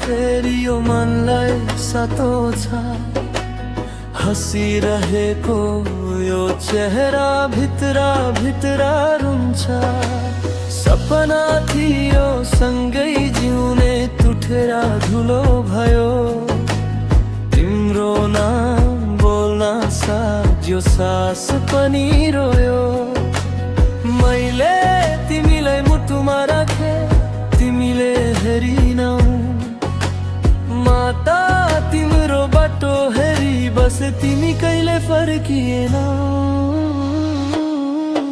फेरि यो मनलाई सतो छ। हँसिरहेको यो चेहरा भित्र भित्र रुन्छ। सपना थियो सँगै जिउने तुठेर धुलो भयो। तिम्रो नाम बोल्न साथ यो सास पनि रोयो। मैले तिमीलाई मुटुमा राखे, तिमीले हेरिनौ। माता तिम्रो बाटो हेरी बसे, तिमी कहिले फर्किएनौ।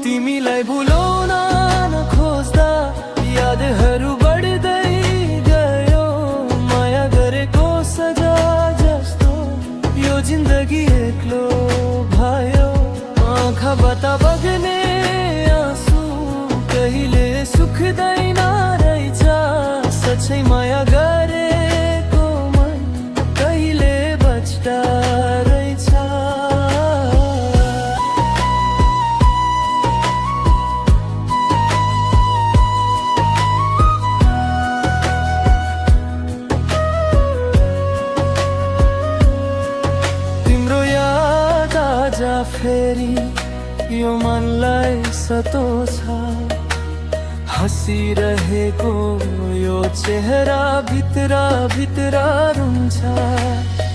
तिमीलाई भुलाउन खोज्दा यादहरू बढ्दै गयो। माया गरेको सजा जस्तो यो जिन्दगी एक्लो भयो। आँखाबाट बग्ने आँसु कहिले सुक्दैन रहेछ। सच्चै माया गरेको मन कहिले बच्दा रहेछ। तिम्रो याद आज फेरि यो मनलाई सतो छ। हँसिरहेको यो चेहरा भित्र भित्र रुन्छ।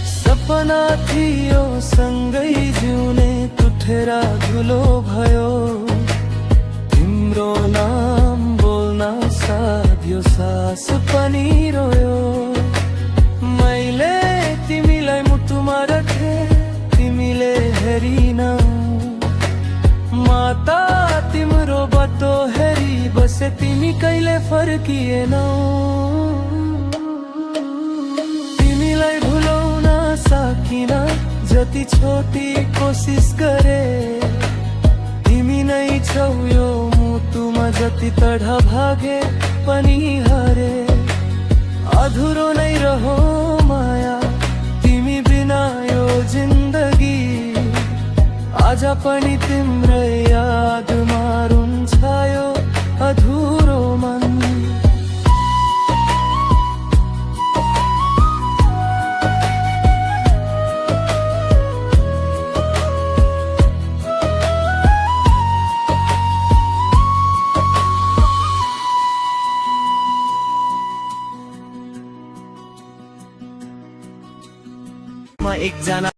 सपना थियो सँगै जिउने तुठेर धुलो भयो। तिम्रो नाम बोल्न साथ यो सास पनि रोयो। मैले तिमीलाई मुटुमा राखे, तिमीले हेरिनौ। माता तिम्रो बाटो हेरी बसे, तिमी कहिले फर्किएनौ। तिमीलाई भुलाउन सकिन जति छोटी कोसिस गरे। तिमी नै छौ यो मुटुमा, जति तडा भागे पनि हरे। अधुरो नै रहो माया तिमी बिना यो जिन्दगी। आज पनि तिम्रै यादमा रुन्छ यो अधुरो मन। म एकजना